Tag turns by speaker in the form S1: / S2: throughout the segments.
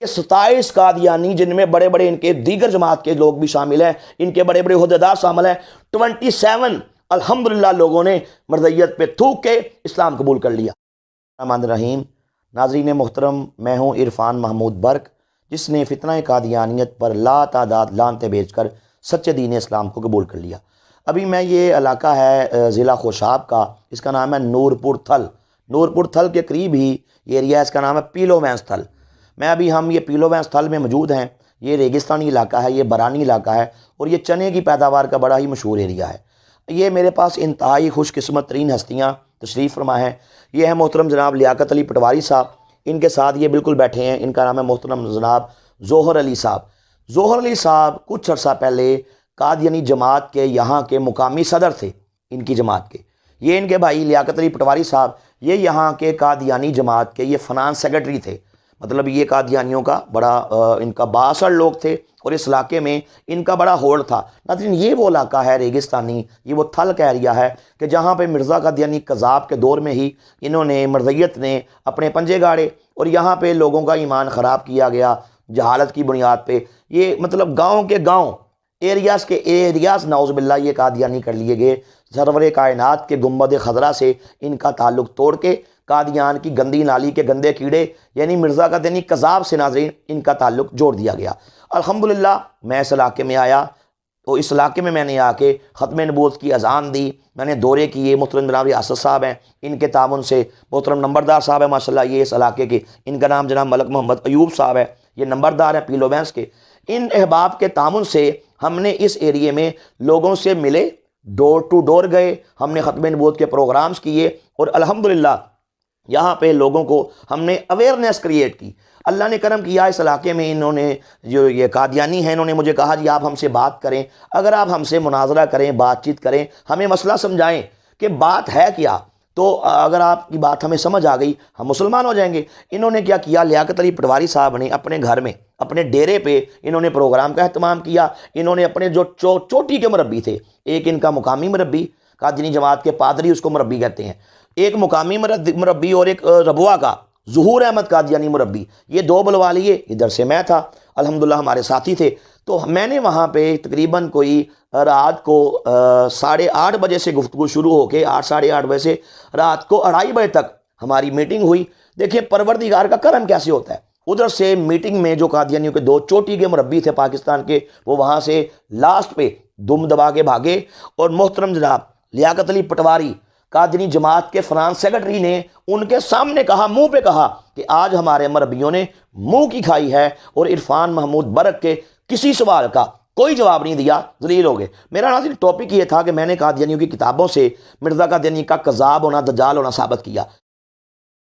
S1: کہ 27 قادیانی جن میں بڑے بڑے ان کے دیگر جماعت کے لوگ بھی شامل ہیں، ان کے بڑے بڑے عہدیدار شامل ہیں، 27 الحمدللہ لوگوں نے مرضیت پہ تھوک کے اسلام قبول کر لیا۔ الرحمن الرحیم، ناظرین محترم، میں ہوں عرفان محمود برق، جس نے فتنہ قادیانیت پر لا تعداد لعنتیں بھیج کر سچے دین اسلام کو قبول کر لیا۔ ابھی میں یہ علاقہ ہے ضلع خوشاب کا، اس کا نام ہے نورپور تھل۔ نورپور تھل کے قریب ہی یہ ایریا، اس کا نام ہے پیلو وینس تھل۔ ہم یہ پیلو وینس تھل میں موجود ہیں۔ یہ ریگستانی علاقہ ہے، یہ برانی علاقہ ہے، اور یہ چنے کی پیداوار کا بڑا ہی مشہور ایریا ہے۔ یہ میرے پاس انتہائی خوش قسمت ترین ہستیاں تشریف فرما ہیں۔ یہ ہے محترم جناب لیاقت علی پٹواری صاحب، ان کے ساتھ یہ بالکل بیٹھے ہیں، ان کا نام ہے محترم جناب ظہر علی صاحب۔ ظہر علی صاحب کچھ عرصہ پہلے قادیانی جماعت کے یہاں کے مقامی صدر تھے، ان کی جماعت کے۔ یہ ان کے بھائی لیاقت علی پٹواری صاحب، یہ یہاں کے قادیانی جماعت کے یہ فنانس سیکرٹری تھے۔ مطلب یہ قادیانیوں کا بڑا ان کا بااثر لوگ تھے، اور اس علاقے میں ان کا بڑا ہولڈ تھا۔ ناظرین، یہ وہ علاقہ ہے ریگستانی، یہ وہ تھل کا ایریا ہے کہ جہاں پہ مرزا قادیانی قذاب کے دور میں ہی انہوں نے مرزیت نے اپنے پنجے گاڑے، اور یہاں پہ لوگوں کا ایمان خراب کیا گیا جہالت کی بنیاد پہ۔ یہ مطلب گاؤں کے گاؤں، ایریاز کے ایریاز نعوذ باللہ یہ قادیانی کر لیے گئے۔ سرور کائنات کے گنبد خضرا سے ان کا تعلق توڑ کے قادیان کی گندی نالی کے گندے کیڑے یعنی مرزا قادیانی قذاب سے ناظرین ان کا تعلق جوڑ دیا گیا۔ الحمدللہ میں اس علاقے میں آیا، تو اس علاقے میں نے آ کے ختم نبوت کی اذان دی، میں نے دورے کیے۔ محترم جناب ریاست صاحب ہیں، ان کے تعاون سے محترم نمبردار صاحب ہیں ماشاءاللہ، یہ اس علاقے کے، ان کا نام جناب ملک محمد ایوب صاحب ہے، یہ نمبردار ہیں پیلو وینس کے۔ ان احباب کے تعاون سے ہم نے اس ایریے میں لوگوں سے ملے، ڈور ٹو ڈور گئے، ہم نے ختم نبوت کے پروگرامز کیے، اور الحمدللہ یہاں پہ لوگوں کو ہم نے اویئرنیس کریٹ کی۔ اللہ نے کرم کیا، اس علاقے میں انہوں نے جو یہ قادیانی ہیں، انہوں نے مجھے کہا جی آپ ہم سے بات کریں، اگر آپ ہم سے مناظرہ کریں، بات چیت کریں، ہمیں مسئلہ سمجھائیں کہ بات ہے کیا، تو اگر آپ کی بات ہمیں سمجھ آ گئی ہم مسلمان ہو جائیں گے۔ انہوں نے کیا کیا، لیاقت علی پٹواری صاحب نے اپنے گھر میں اپنے ڈیرے پہ انہوں نے پروگرام کا اہتمام کیا۔ انہوں نے اپنے جو چوٹی کے مربی تھے، ایک ان کا مقامی مربی، قادیانی جماعت کے پادری اس کو مربی کہتے ہیں، ایک مقامی مربی، اور ایک ربوہ کا ظہور احمد قادیانی مربی، یہ دو بلوا لیے۔ ادھر سے میں تھا، الحمدللہ ہمارے ساتھی تھے۔ تو میں نے وہاں پہ تقریباً کوئی رات کو 8:30 بجے سے گفتگو شروع ہو کے 8 ساڑھے 8 بجے سے رات کو 2:30 بجے تک ہماری میٹنگ ہوئی۔ دیکھیں پروردگار کا کرم کیسے ہوتا ہے، ادھر سے میٹنگ میں جو قادیانیوں کے 2 چوٹی کے مربی تھے پاکستان کے، وہ وہاں سے لاسٹ پہ دم دبا کے بھاگے، اور محترم جناب لیاقت علی پٹواری قادیانی جماعت کے فرانس سیکرٹری نے ان کے سامنے کہا، منہ پہ کہا کہ آج ہمارے مربیوں نے منہ کی کھائی ہے، اور عرفان محمود برق کے کسی سوال کا کوئی جواب نہیں دیا، ذلیل ہو گئے۔ میرا ناظرین ٹاپک یہ تھا کہ میں نے قادیانیوں کی کتابوں سے مرزا قادیانی کا کذاب ہونا، دجال ہونا ثابت کیا،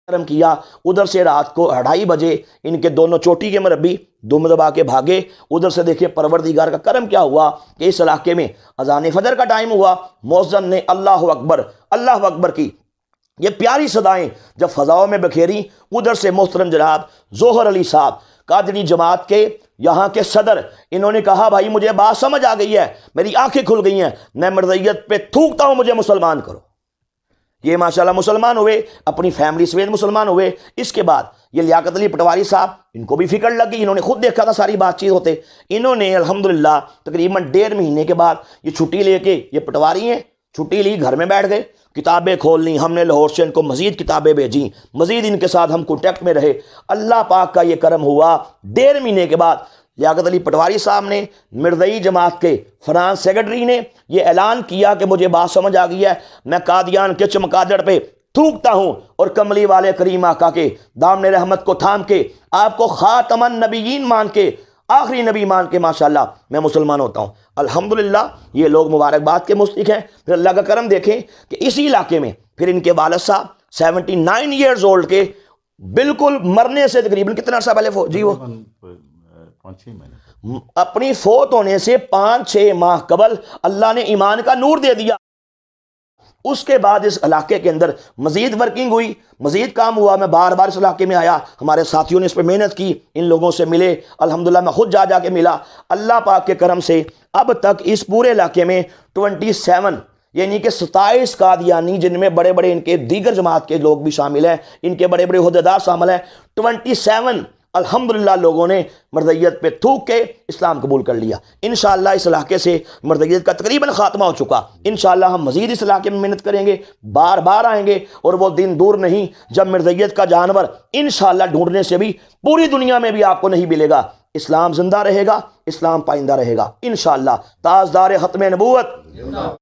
S1: کرم کیا۔ ادھر سے رات کو 2:30 بجے ان کے دونوں چوٹی کے مربی دم دبا کے بھاگے۔ ادھر سے دیکھیے پروردگار کا کرم کیا ہوا کہ اس علاقے میں اذان فجر کا ٹائم ہوا، مؤذن نے اللہ اکبر اللہ اکبر کی یہ پیاری صدائیں جب فضاؤں میں بکھیری، ادھر سے محترم جناب ظہر علی صاحب قادیانی جماعت کے یہاں کے صدر، انہوں نے کہا بھائی مجھے بات سمجھ آ گئی ہے، میری آنکھیں کھل گئی ہیں، میں مرضیت پہ تھوکتا ہوں، مجھے مسلمان کرو۔ یہ ماشاءاللہ مسلمان ہوئے، اپنی فیملی سمیت مسلمان ہوئے۔ اس کے بعد یہ لیاقت علی پٹواری صاحب، ان کو بھی فکر لگ گئی، انہوں نے خود دیکھا تھا ساری بات چیت ہوتے۔ انہوں نے الحمدللہ تقریباً 1.5 مہینے کے بعد یہ چھٹی لے کے، یہ پٹواری ہیں، چھٹی لی، گھر میں بیٹھ گئے، کتابیں کھول لیں۔ ہم نے لاہور سے ان کو مزید کتابیں بھیجیں، مزید ان کے ساتھ ہم کانٹیکٹ میں رہے۔ اللہ پاک کا یہ کرم ہوا، 1.5 مہینے کے بعد لیاقت علی پٹواری صاحب نے، مرزئی جماعت کے فرانس سیکرٹری نے یہ اعلان کیا کہ مجھے بات سمجھ آ گئی ہے، میں قادیان کے چمگادڑ پہ تھوکتا ہوں، اور کملی والے کریم آقا کے دامن رحمت کو تھام کے، آپ کو خاتم النبیین مان کے، آخری نبی مان کے ماشاءاللہ میں مسلمان ہوتا ہوں۔ الحمدللہ یہ لوگ مبارکباد کے مستحق ہیں۔ پھر اللہ کا کرم دیکھیں کہ اسی علاقے میں پھر ان کے والد صاحب 79 ایئرز اولڈ کے بالکل مرنے سے تقریباً کتنا عرصہ پہلے جی وہ
S2: 5-6 مہینے
S1: اپنی فوت ہونے سے 5-6 ماہ قبل اللہ نے ایمان کا نور دے دیا۔ اس کے بعد اس علاقے کے اندر مزید ورکنگ ہوئی، مزید کام ہوا۔ میں بار بار اس علاقے میں آیا، ہمارے ساتھیوں نے اس پہ محنت کی، ان لوگوں سے ملے، الحمدللہ میں خود جا کے ملا۔ اللہ پاک کے کرم سے اب تک اس پورے علاقے میں 27 یعنی کہ 27 قادیانی جن میں بڑے بڑے ان کے دیگر جماعت کے لوگ بھی شامل ہیں، ان کے بڑے بڑے عہدیدار شامل ہیں، 27 الحمدللہ لوگوں نے مرزیت پہ تھوک کے اسلام قبول کر لیا۔ انشاءاللہ اس علاقے سے مرزیت کا تقریباً خاتمہ ہو چکا، انشاءاللہ ہم مزید اس علاقے میں محنت کریں گے، بار بار آئیں گے، اور وہ دن دور نہیں جب مرزیت کا جانور انشاءاللہ ڈھونڈنے سے بھی پوری دنیا میں بھی آپ کو نہیں ملے گا۔ اسلام زندہ رہے گا، اسلام پائندہ رہے گا انشاءاللہ۔ تاجدار ختم نبوت